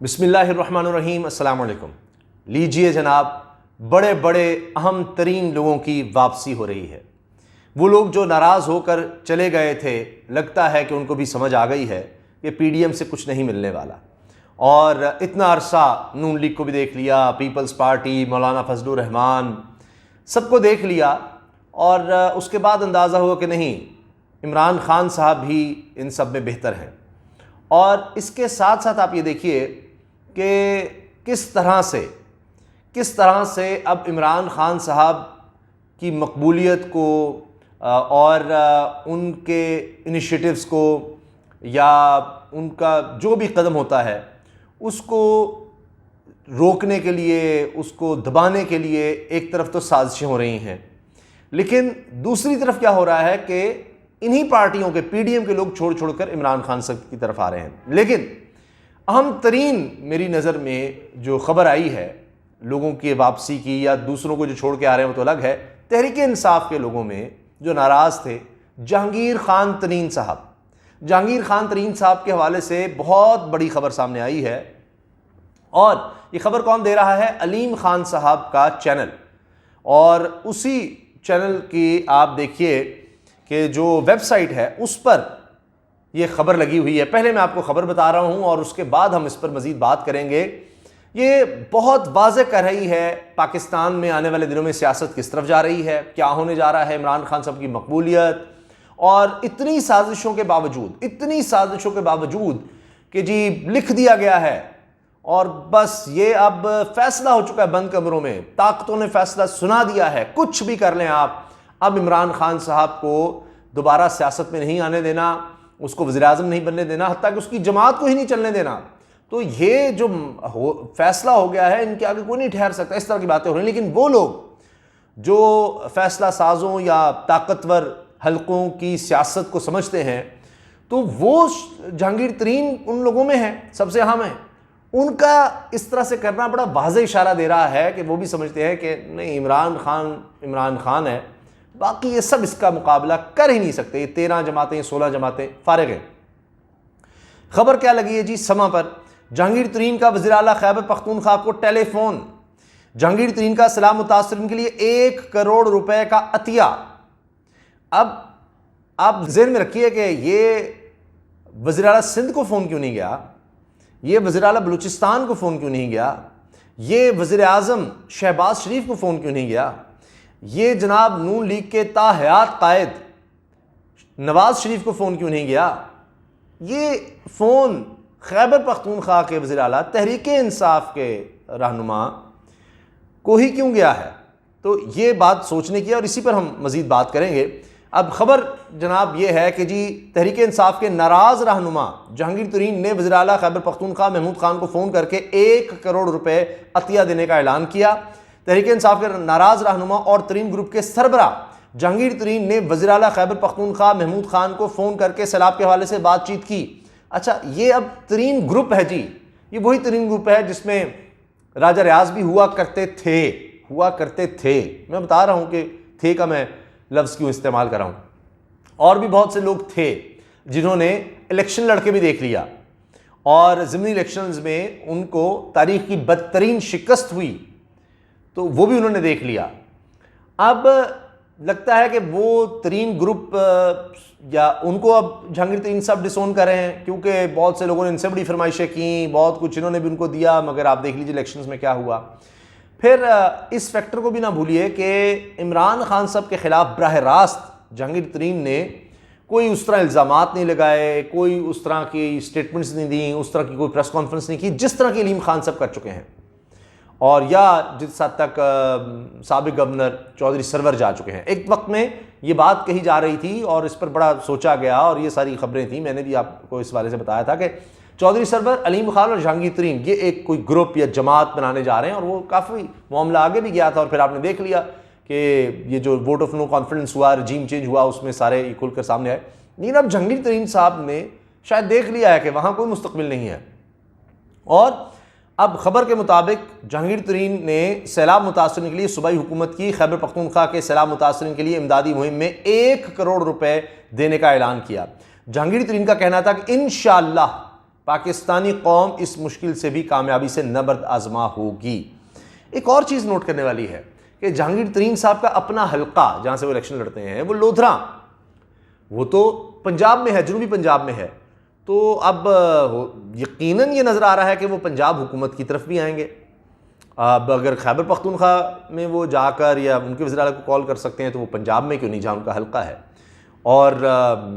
बिस्मिल्लाहिर्रहमानिर्रहीम, अस्सलाम वालेकुम। लीजिए जनाब, बड़े बड़े अहम तरीन लोगों की वापसी हो रही है। वो लोग जो नाराज़ होकर चले गए थे, लगता है कि उनको भी समझ आ गई है कि पीडीएम से कुछ नहीं मिलने वाला। और इतना अरसा नून लीग को भी देख लिया, पीपल्स पार्टी, मौलाना फजलुर रहमान, सबको देख लिया और उसके बाद अंदाज़ा हुआ कि नहीं, इमरान खान साहब भी इन सब में बेहतर हैं। और इसके साथ साथ आप ये देखिए कि किस तरह से अब इमरान खान साहब की मकबूलियत को और उनके इनिशिएटिव्स को या उनका जो भी कदम होता है उसको रोकने के लिए, उसको दबाने के लिए एक तरफ तो साजिशें हो रही हैं, लेकिन दूसरी तरफ क्या हो रहा है कि इन्हीं पार्टियों के, पीडीएम के लोग छोड़ छोड़कर इमरान खान साहब की तरफ आ रहे हैं। लेकिन अहम तरीन मेरी नज़र में जो खबर आई है लोगों की वापसी की या दूसरों को जो छोड़ के आ रहे हैं वो तो अलग है, तहरीक इंसाफ के लोगों में जो नाराज़ थे, जहांगीर खान तरीन साहब के हवाले से बहुत बड़ी खबर सामने आई है। और ये खबर कौन दे रहा है? अलीम खान साहब का चैनल। और उसी चैनल की आप देखिए कि जो वेबसाइट है उस पर यह खबर लगी हुई है। पहले मैं आपको खबर बता रहा हूं और उसके बाद हम इस पर मजीद बात करेंगे। ये बहुत वाज़ेह कर रही है पाकिस्तान में आने वाले दिनों में सियासत किस तरफ जा रही है, क्या होने जा रहा है, इमरान खान साहब की मकबूलियत। और इतनी साजिशों के बावजूद कि जी लिख दिया गया है और बस ये अब फैसला हो चुका है बंद कमरों में, ताकतों ने फैसला सुना दिया है, कुछ भी कर लें आप, अब इमरान खान साहब को दोबारा सियासत में नहीं आने देना, उसको वज़ीर-ए-आज़म नहीं बनने देना, हत्ता कि उसकी जमात को ही नहीं चलने देना। तो ये जो फैसला हो गया है, इनके आगे कोई नहीं ठहर सकता। इस तरह की बातें हो रही हैं। लेकिन वो लोग जो फैसला साजों या ताकतवर हलकों की सियासत को समझते हैं, तो वो जहांगीर तरीन उन लोगों में है, सबसे अहम है। उनका इस तरह से करना बड़ा वाज़ेह इशारा दे रहा है कि वो भी समझते हैं कि नहीं, इमरान खान है, बाकी ये सब इसका मुकाबला कर ही नहीं सकते। ये 13 जमातें, 16 जमातें फारिग हैं। खबर क्या लगी है जी समा पर? जहांगीर तरीन का वज़ीर आला खैबर पख्तूनख्वा को टेलीफोन। जहांगीर तरीन का सलाम मुतासरीन के लिए 1 करोड़ रुपए का अतिया। अब आप ज़हन में रखिए कि ये वज़ीर आला सिंध को फ़ोन क्यों नहीं गया, ये वज़ीर आला बलूचिस्तान को फ़ोन क्यों नहीं गया, ये वज़ीर-ए-आज़म शहबाज शरीफ को फ़ोन क्यों नहीं गया, ये जनाब नून लीग के ताहयात कायद नवाज शरीफ को फ़ोन क्यों नहीं गया, ये फ़ोन खैबर पख्तूनख्वा के वज़ीर आला, तहरीक इंसाफ के रहनुमा को ही क्यों गया है? तो ये बात सोचने की, और इसी पर हम मज़ीद बात करेंगे। अब खबर जनाब ये है कि जी तहरीक इंसाफ के नाराज़ रहनुमा जहांगीर तरीन ने वज़ीर आला खैबर पख्तूनख्वा महमूद खान को फ़ोन करके 1 करोड़ रुपए अतिया देने का ऐलान किया। तहरीक इंसाफ के नाराज़ रहनुमा और तरीन ग्रुप के सरबरा जहांगीर तरीन ने वज़ीर आला खैबर पख्तूनख्वा महमूद खान को फ़ोन करके सैलाब के हवाले से बातचीत की। अच्छा, ये अब तरीन ग्रुप है जी, ये वही तरीन ग्रुप है जिसमें राजा रियाज भी हुआ करते थे। मैं बता रहा हूँ कि थे का मैं लफ्ज़ क्यों इस्तेमाल कर रहा हूँ। और भी बहुत से लोग थे जिन्होंने इलेक्शन लड़के भी देख लिया और ज़िमनी इलेक्शंस में उनको तारीख़ की बदतरीन शिकस्त हुई, तो वो भी उन्होंने देख लिया। अब लगता है कि वो तरीन ग्रुप या उनको अब जहांगीर तरीन साहब डिसोन कर रहे हैं, क्योंकि बहुत से लोगों ने इनसे बड़ी फरमाइशें की, बहुत कुछ इन्होंने भी उनको दिया, मगर आप देख लीजिए इलेक्शंस में क्या हुआ। फिर इस फैक्टर को भी ना भूलिए कि इमरान खान साहब के ख़िलाफ़ बराह रास्त जहांगीर तरीन ने कोई उस तरह इल्ज़ामात नहीं लगाए, कोई उस तरह की स्टेटमेंट्स नहीं दी, उस तरह की कोई प्रेस कॉन्फ्रेंस नहीं की जिस तरह की अलीम खान साहब कर चुके हैं, और या जिस हद तक साबिक गवर्नर चौधरी सरवर जा चुके हैं। एक वक्त में ये बात कही जा रही थी और इस पर बड़ा सोचा गया और ये सारी खबरें थी, मैंने भी आपको इस वाले से बताया था कि चौधरी सरवर, अलीम खान और जहांगीर तरीन ये एक कोई ग्रुप या जमात बनाने जा रहे हैं। और वो काफ़ी मामला आगे भी गया था और फिर आपने देख लिया कि ये जो वोट ऑफ नो कॉन्फिडेंस हुआ, रजीम चेंज हुआ, उसमें सारे खुलकर सामने आए। लेकिन अब जहांगीर तरीन साहब ने शायद देख लिया है कि वहाँ कोई मुस्तकबिल नहीं है। और अब खबर के मुताबिक जहांगीर तरीन ने सैलाब मुतासरीन के लिए सूबाई हुकूमत की खैबर पख्तूनख्वा के सैलाब मुतासरीन के लिए इमदादी मुहिम में 1 करोड़ रुपए देने का ऐलान किया। जहांगीर तरीन का कहना था कि इंशाअल्लाह पाकिस्तानी कौम इस मुश्किल से भी कामयाबी से नबर्द आजमा होगी। एक और चीज़ नोट करने वाली है कि जहांगीर तरीन साहब का अपना हल्का जहाँ से वो इलेक्शन लड़ते हैं वो लोधरा, वो तो पंजाब में है, जनूबी पंजाब में है। तो अब यकीनन ये नज़र आ रहा है कि वो पंजाब हुकूमत की तरफ भी आएंगे। अब अगर खैबर पख्तूनख्वा में वो जाकर या उनके वज़ीर आला को कॉल कर सकते हैं तो वो पंजाब में क्यों नहीं, जहाँ उनका हल्का है। और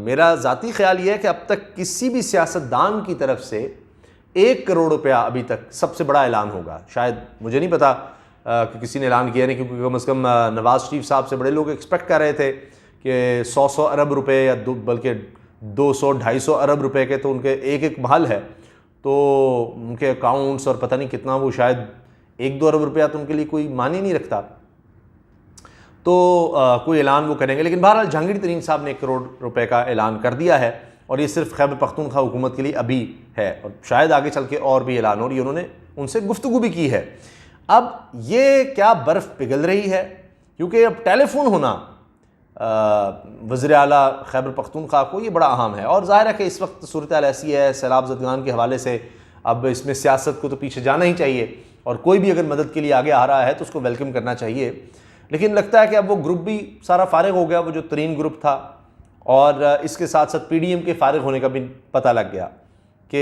मेरा ज़ाती ख्याल ये है कि अब तक किसी भी सियासतदान की तरफ से 1 करोड़ रुपया अभी तक सबसे बड़ा ऐलान होगा। शायद मुझे नहीं पता कि किसी ने ऐलान किया नहीं, क्योंकि कम से कम नवाज़ शरीफ साहब से बड़े लोग एक्सपेक्ट कर रहे थे कि 100 अरब रुपये या बल्कि 200-250 अरब रुपए के तो उनके एक महल है, तो उनके अकाउंट्स और पता नहीं कितना, वो शायद 1-2 अरब रुपया तो उनके लिए कोई मानी नहीं रखता। तो कोई ऐलान वो करेंगे। लेकिन बहरहाल जहांगीर तरीन साहब ने 1 करोड़ रुपए का ऐलान कर दिया है और ये सिर्फ खैबर पख्तूनख्वा हुकूमत के लिए अभी है और शायद आगे चल के और भी ऐलान हो। और ये उन्होंने उनसे गुफ्तगू भी की है। अब ये क्या बर्फ़ पिघल रही है, क्योंकि अब टेलीफोन होना वज़ीर आला खैबर पख्तूनख्वा को ये बड़ा अहम है। और ज़ाहिर है कि इस वक्त सूरत हाल ऐसी है सैलाब ज़दगान के हवाले से, अब इसमें सियासत को तो पीछे जाना ही चाहिए और कोई भी अगर मदद के लिए आगे आ रहा है तो उसको वेलकम करना चाहिए। लेकिन लगता है कि अब वो ग्रुप भी सारा फारिग हो गया, वो जो तरीन ग्रुप था, और इसके साथ साथ PDM के फारिग होने का भी पता लग गया कि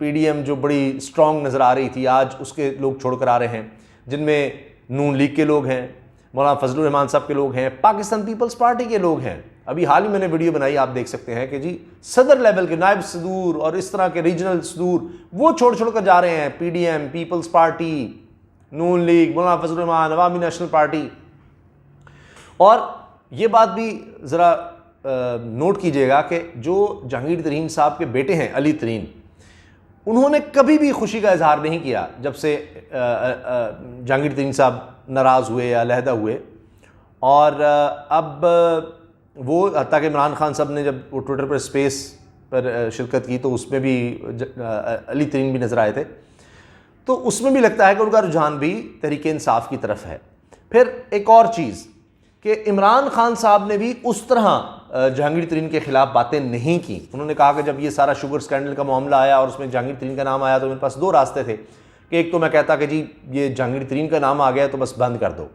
PDM जो बड़ी स्ट्रॉन्ग नज़र आ रही थी आज उसके लोग छोड़ कर आ रहे हैं, जिनमें नून लीग के लोग हैं, मौलाना फजलुर रहमान साहब के लोग हैं, पाकिस्तान पीपल्स पार्टी के लोग हैं। अभी हाल ही मैंने वीडियो बनाई, आप देख सकते हैं कि जी सदर लेवल के नायब सदूर और इस तरह के रीजनल सदूर वो छोड़ कर जा रहे हैं। PDM, पीपल्स पार्टी, नून लीग, मौलाना फजलुर रहमान, अवामी नेशनल पार्टी। और ये बात भी ज़रा नोट कीजिएगा कि जो जहांगीर तरीन साहब के बेटे हैं अली तरीन, उन्होंने कभी भी खुशी का इजहार नहीं किया जब से जहांगीर तरीन साहब नाराज़ हुए या अलहदा हुए। और अब वो हत्ता कि इमरान खान साहब ने जब वो ट्विटर पर स्पेस पर शिरकत की तो उसमें भी अली तरीन भी नज़र आए थे, तो उसमें भी लगता है कि उनका रुझान भी तहरीक इंसाफ की तरफ है। फिर एक और चीज़ कि इमरान खान साहब ने भी उस तरह जहांगीर तरीन के ख़िलाफ़ बातें नहीं की। उन्होंने कहा कि जब ये सारा शुगर स्कैंडल का मामला आया और उसमें जहांगीर तरीन का नाम आया तो मेरे पास 2 रास्ते थे कि एक तो मैं कहता कि जी ये जहांगीर तरीन का नाम आ गया तो बस बंद कर दो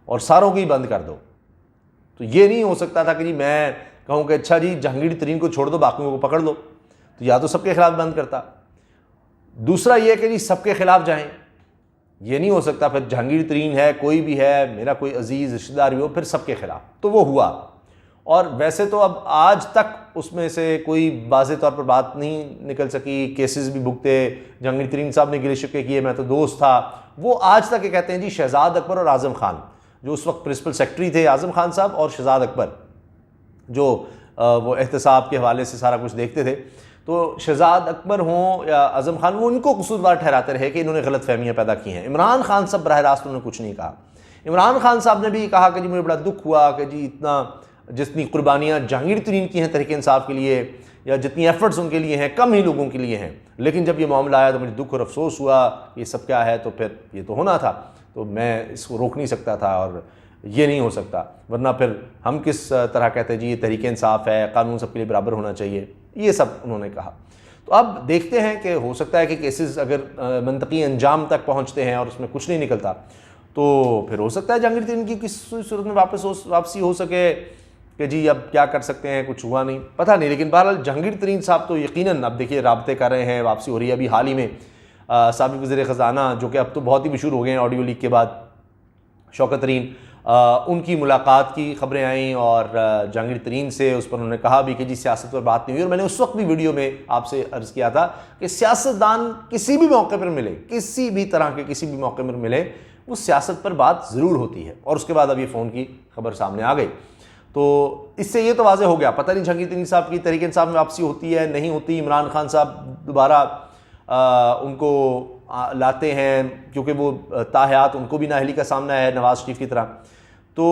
और सारों की बंद कर दो। तो ये नहीं हो सकता था कि जी मैं कहूँ कि अच्छा जी जहांगीर तरीन को छोड़ दो, बाकियों को पकड़ लो, तो या तो सबके खिलाफ बंद करता। दूसरा ये कि जी सबके खिलाफ जाएं, ये नहीं हो सकता। फिर जहांगीर तरीन है, कोई भी है, मेरा कोई अजीज़ रिश्तेदार भी हो, फिर सबके खिलाफ, तो वो हुआ। और वैसे तो अब आज तक उसमें से कोई वाज़ेह तौर पर बात नहीं निकल सकी। केसेस भी भुगते, जहांगीर तरीन साहब ने गिले शिकवे किए, मैं तो दोस्त था। वो आज तक ये कहते हैं जी शहजाद अकबर और आज़म खान, जो उस वक्त प्रिंसिपल सेक्रेटरी थे, आज़म खान साहब, और शहजाद अकबर जो वो एहतसाब के हवाले से सारा कुछ देखते थे, तो शहजाद अकबर हों या आज़म खान, वो उनको कसूरवार ठहराते रहे कि इन्होंने गलत फहमियाँ पैदा की हैं। इमरान खान साहब बराह रास्त उन्होंने कुछ नहीं कहा। इमरान खान साहब ने भी कहा कि जी मुझे बड़ा दुख हुआ कि जी इतना जितनी कुर्बानियाँ जहांगीर तरीन की हैं तहरीक इंसाफ के लिए, या जितनी एफर्ट्स उनके लिए हैं, कम ही लोगों के लिए हैं। लेकिन जब ये मामला आया तो मुझे दुख और अफसोस हुआ, ये सब क्या है, तो फिर ये तो होना था, तो मैं इसको रोक नहीं सकता था और ये नहीं हो सकता, वरना फिर हम किस तरह कहते हैं जी ये तहरीक इंसाफ है, कानून सबके लिए बराबर होना चाहिए, ये सब उन्होंने कहा। तो अब देखते हैं कि हो सकता है कि केसेस अगर मंतकी अंजाम तक पहुंचते हैं और उसमें कुछ नहीं निकलता तो फिर हो सकता है जहांगीर तरीन की किसी सूरत में वापसी हो सके कि जी अब क्या कर सकते हैं, कुछ हुआ नहीं, पता नहीं। लेकिन बहरहाल जहांगीर तरीन साहब तो यकीनन अब देखिए राब्ते कर रहे हैं, वापसी हो रही है। अभी हाल ही में साबिक़ वज़ीर ख़ज़ाना, जो कि अब तो बहुत ही मशहूर हो गए हैं ऑडियो लीक के बाद, शौकत तरीन, उनकी मुलाकात की खबरें आईं और जहांगीर तरीन से उस पर उन्होंने कहा भी कि जी सियासत पर बात नहीं हुई। और मैंने उस वक्त भी वीडियो में आपसे अर्ज़ किया था कि सियासतदान किसी भी मौके पर मिले, किसी भी तरह के किसी भी मौके पर मिले, वो सियासत पर बात ज़रूर होती है। और उसके बाद अब ये फ़ोन की खबर सामने आ गई, तो इससे ये तो वाज़ेह हो गया। पता नहीं जहांगीर तरीन साहब की तहरीक इंसाफ में वापसी होती है नहीं होती। इमरान खान साहब दोबारा उनको लाते हैं, क्योंकि वो ताहयात उनको भी नाअहली का सामना है नवाज़ शरीफ की तरह, तो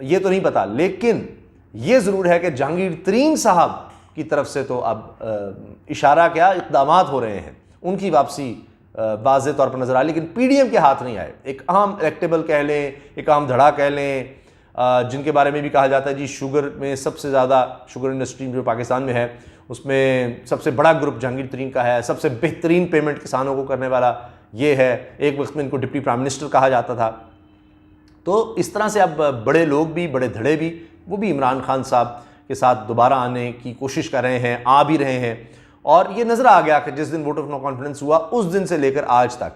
ये तो नहीं पता। लेकिन ये ज़रूर है कि जहांगीर तरीन साहब की तरफ से तो अब इशारा क्या, इक़दामात हो रहे हैं, उनकी वापसी वाज़ेह तौर पर नज़र आ। लेकिन PDM के हाथ नहीं आए। एक अहम इलेक्टेबल कह लें, एक अहम धड़ा कह लें, जिनके बारे में भी कहा जाता है जी शुगर में सबसे ज़्यादा, शुगर इंडस्ट्री जो पाकिस्तान में है उसमें सबसे बड़ा ग्रुप जहांगीर तरीन का है, सबसे बेहतरीन पेमेंट किसानों को करने वाला ये है, एक वक्त में इनको डिप्टी प्राइम मिनिस्टर कहा जाता था। तो इस तरह से अब बड़े लोग भी, बड़े धड़े भी, वो भी इमरान खान साहब के साथ दोबारा आने की कोशिश कर रहे हैं, आ भी रहे हैं। और ये नज़र आ गया कि जिस दिन वोट ऑफ नो कॉन्फिडेंस हुआ उस दिन से लेकर आज तक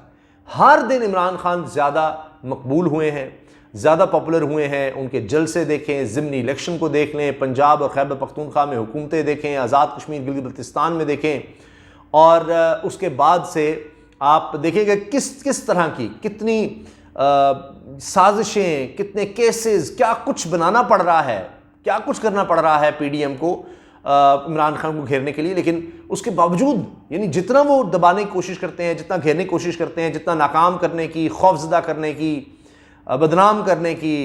हर दिन इमरान खान ज़्यादा मकबूल हुए हैं, ज़्यादा पॉपुलर हुए हैं। उनके जलसे देखें, ज़िमनी इलेक्शन को देख लें, पंजाब और खैबर पख्तूनख्वा में हुकूमतें देखें, आज़ाद कश्मीर गिलगित बल्तिस्तान में देखें, और उसके बाद से आप देखेंगे किस तरह की कितनी साजिशें, कितने केसेस, क्या कुछ बनाना पड़ रहा है, क्या कुछ करना पड़ रहा है पीडीएम को इमरान खान को घेरने के लिए। लेकिन उसके बावजूद यानी जितना वो दबाने की कोशिश करते हैं, जितना घेरने की कोशिश करते हैं, जितना नाकाम करने की, खौफजदा करने की, बदनाम करने की,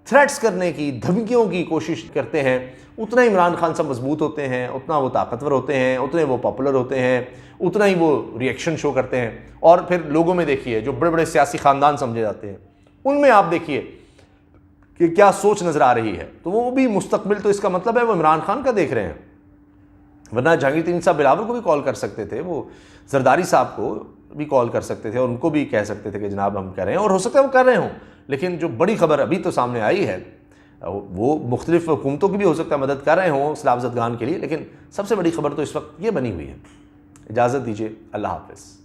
थ्रेट्स करने की, धमकियों की कोशिश करते हैं, उतना इमरान खान साहब मजबूत होते हैं, उतना वो ताकतवर होते हैं, उतने वो पॉपुलर होते हैं, उतना ही वो रिएक्शन शो करते हैं। और फिर लोगों में देखिए जो बड़े बड़े सियासी ख़ानदान समझे जाते हैं, उनमें आप देखिए कि क्या सोच नज़र आ रही है। तो वो भी मुस्तकबिल, तो इसका मतलब है वो इमरान खान का देख रहे हैं। वरना जहांगीर तरीन साहब बिलावल को भी कॉल कर सकते थे, वो जरदारी साहब को भी कॉल कर सकते थे और उनको भी कह सकते थे कि जनाब हम कर रहे हैं, और हो सकता है वो कर रहे हों। लेकिन जो बड़ी खबर अभी तो सामने आई है वो मुख्तलिफ हुकूमतों की भी हो सकता है मदद कर रहे हों सलाब ज़दगान के लिए, लेकिन सबसे बड़ी खबर तो इस वक्त ये बनी हुई है। इजाज़त दीजिए, अल्लाह हाफ़िज़।